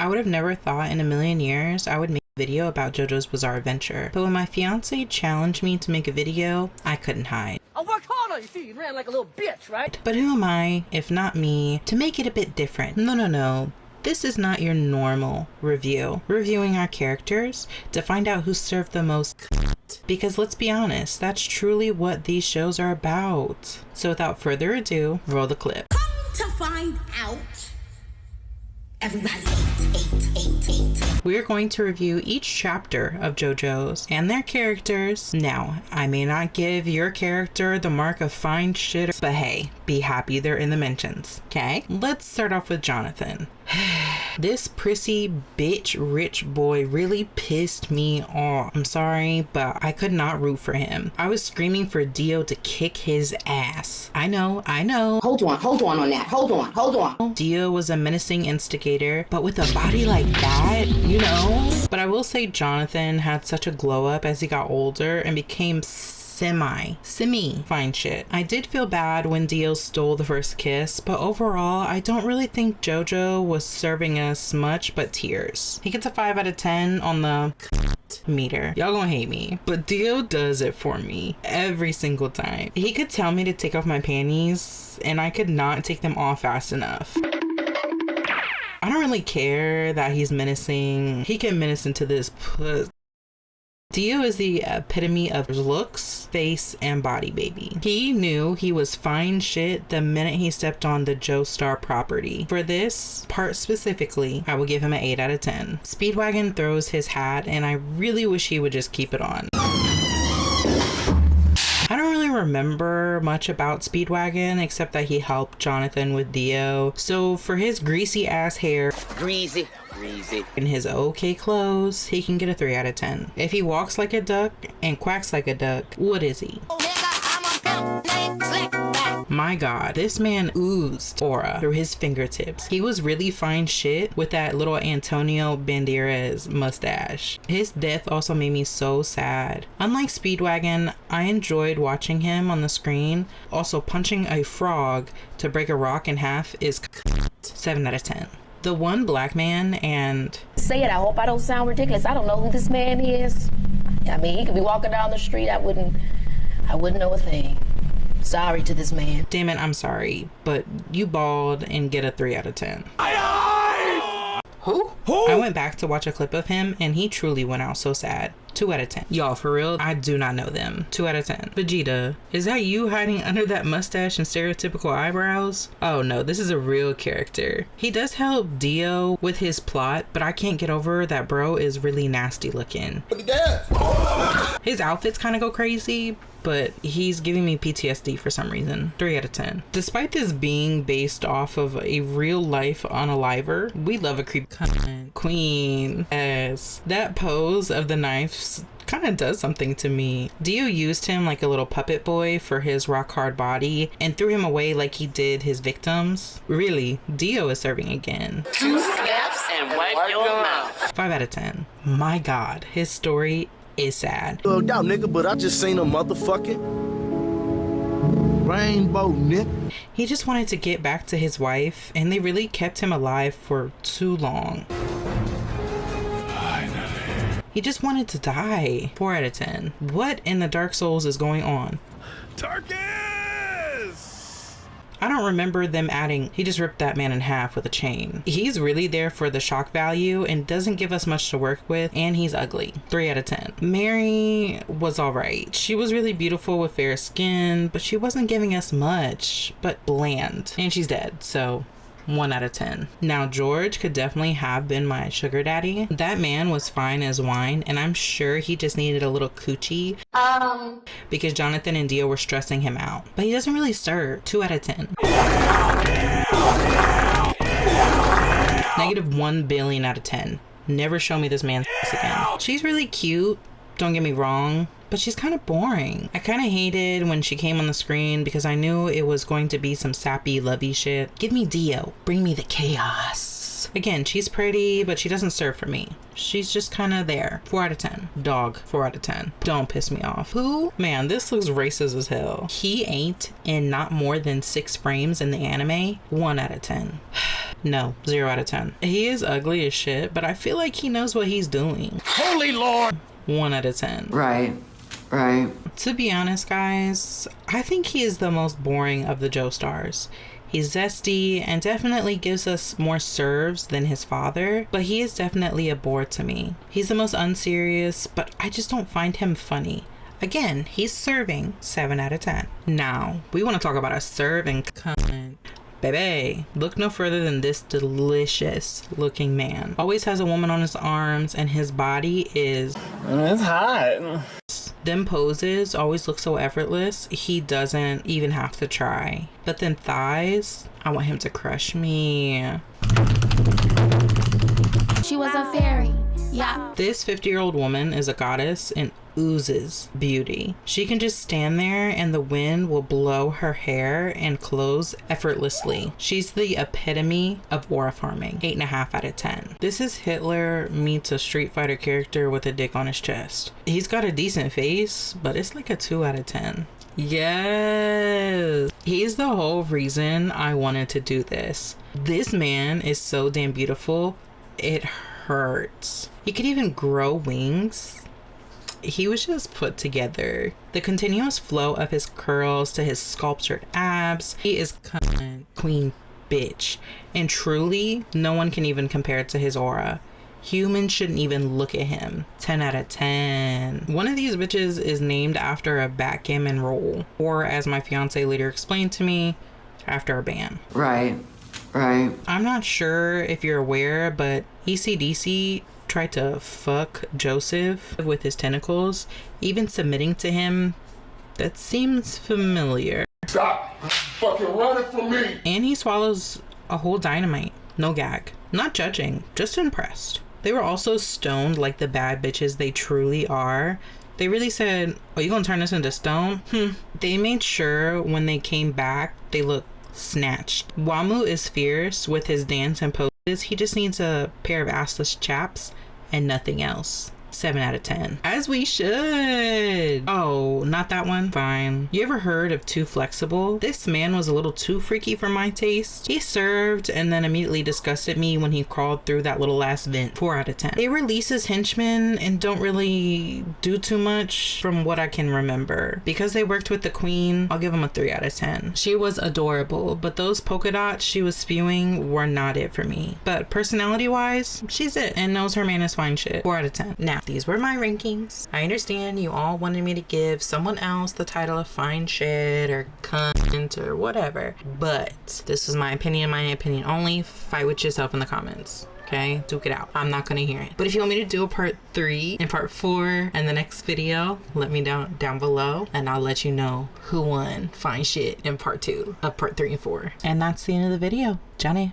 I would have never thought in a million years I would make a video about JoJo's Bizarre Adventure, but when my fiance challenged me to make a video, I couldn't hide. I worked hard on you, see, you ran like a little bitch, right? But who am I, if not me, to make it a bit different? No. This is not your normal review. Reviewing our characters to find out who served the most. Because let's be honest, that's truly what these shows are about. So without further ado, roll the clip. Come to find out, everybody ate. We're going to review each chapter of JoJo's and their characters. Now, I may not give your character the mark of fine shit, but hey, be happy they're in the mentions, okay? Let's start off with Jonathan. This prissy bitch rich boy really pissed me off. I'm sorry, but I could not root for him. I was screaming for Dio to kick his ass. I know. Hold on that. Hold on. Dio was a menacing instigator, but with a body like that, you know? But I will say Jonathan had such a glow up as he got older and became semi fine shit. I did feel bad when Dio stole the first kiss, but overall I don't really think JoJo was serving us much but tears. He gets a 5 out of 10 on the meter. Y'all gonna hate me, but Dio does it for me every single time. He could tell me to take off my panties and I could not take them off fast enough. I don't really care that he's menacing. He can menace into this puss. Dio is the epitome of looks, face, and body, baby. He knew he was fine shit the minute he stepped on the Joestar property. For this part specifically, I will give him an 8 out of 10. Speedwagon throws his hat, and I really wish he would just keep it on. I don't really remember much about Speedwagon except that he helped Jonathan with Dio. So for his greasy ass hair, Greasy. in his okay clothes, he can get a 3 out of 10. If he walks like a duck and quacks like a duck, what is he? My god, this man oozed aura through his fingertips. He was really fine shit with that little Antonio Banderas mustache. His death also made me so sad. Unlike Speedwagon, I enjoyed watching him on the screen. Also, punching a frog to break a rock in half is 7 out of 10. The one black man and... Say it, I hope I don't sound ridiculous. I don't know who this man is. I mean, he could be walking down the street. I wouldn't know a thing. Sorry to this man. Damn it, I'm sorry, but you bald and get a 3 out of 10. Who? I went back to watch a clip of him and he truly went out so sad. 2 out of 10. Y'all, for real, I do not know them. 2 out of 10. Vegeta, is that you hiding under that mustache and stereotypical eyebrows? Oh no, this is a real character. He does help Dio with his plot, but I can't get over that bro is really nasty looking. His outfits kind of go crazy, but he's giving me PTSD for some reason. 3 out of 10. Despite this being based off of a real life unaliver, we love a creep queen. As that pose of the knives kind of does something to me. Dio used him like a little puppet boy for his rock hard body and threw him away like he did his victims. Really, Dio is serving again. 2 steps and wipe your mouth. 5 out of 10. My god, his story is sad. Bugged out, nigga, but I just seen a motherfucking rainbow, nigga. He just wanted to get back to his wife, and they really kept him alive for too long. He just wanted to die. 4 out of 10. What in the Dark Souls is going on? I don't remember them adding, he just ripped that man in half with a chain. He's really there for the shock value and doesn't give us much to work with, and he's ugly. 3 out of 10. Mary was alright. She was really beautiful with fair skin, but she wasn't giving us much, but bland. And she's dead, so 1 out of 10. Now George could definitely have been my sugar daddy. That man was fine as wine, and I'm sure he just needed a little coochie because Jonathan and Dio were stressing him out, but he doesn't really serve. 2 out of 10. Negative 1 billion out of 10. Never show me this man's again. She's really cute, don't get me wrong, but she's kind of boring. I kind of hated when she came on the screen because I knew it was going to be some sappy, lovey shit. Give me Dio. Bring me the chaos. Again, she's pretty, but she doesn't serve for me. She's just kind of there. 4 out of 10. Dog. 4 out of 10. Don't piss me off. Who? Man, this looks racist as hell. He ain't in not more than 6 frames in the anime. 1 out of 10. No, 0 out of 10. He is ugly as shit, but I feel like he knows what he's doing. Holy Lord! 1 out of 10. Right. To be honest, guys, I think he is the most boring of the Joestars. He's zesty and definitely gives us more serves than his father, but he is definitely a bore to me. He's the most unserious, but I just don't find him funny. Again, he's serving 7 out of 10. Now, we want to talk about a serving cunt. Baby, look no further than this delicious looking man. Always has a woman on his arms and his body is... It's hot. Them poses always look so effortless, he doesn't even have to try. But then thighs, I want him to crush me. She was a fairy. Yeah. This 50-year-old woman is a goddess and oozes beauty. She can just stand there and the wind will blow her hair and clothes effortlessly. She's the epitome of aura farming. 8.5 out of 10. This is Hitler meets a Street Fighter character with a dick on his chest. He's got a decent face, but it's like a 2 out of 10. Yes, he's the whole reason I wanted to do this. This man is so damn beautiful, it hurts. He could even grow wings. He was just put together. The continuous flow of his curls to his sculptured abs. He is queen bitch. And truly, no one can even compare to his aura. Humans shouldn't even look at him. 10 out of 10. One of these bitches is named after a backgammon roll. Or as my fiance later explained to me, after a band. Right. I'm not sure if you're aware, but ECDC tried to fuck Joseph with his tentacles, even submitting to him. That seems familiar. Stop fucking running from me! And he swallows a whole dynamite. No gag. Not judging, just impressed. They were also stoned like the bad bitches they truly are. They really said, "Oh, you gonna turn this into stone?" They made sure when they came back, they looked snatched. Wamu is fierce with his dance and poses. He just needs a pair of assless chaps and nothing else. 7 out of 10. As we should. Oh, not that one? Fine. You ever heard of Too Flexible? This man was a little too freaky for my taste. He served and then immediately disgusted me when he crawled through that little last vent. 4 out of 10. They release his henchmen and don't really do too much from what I can remember. Because they worked with the queen, I'll give him a 3 out of 10. She was adorable, but those polka dots she was spewing were not it for me. But personality wise, she's it and knows her man is fine shit. 4 out of 10. Now, these were my rankings. I understand you all wanted me to give someone else the title of fine shit or cunt or whatever, but this is my opinion only. Fight with yourself in the comments. Okay, duke it out. I'm not gonna hear it. But if you want me to do a part 3 and part 4 in the next video, let me down below and I'll let you know who won fine shit in part 2 of part 3 and 4. And that's the end of the video. Johnny.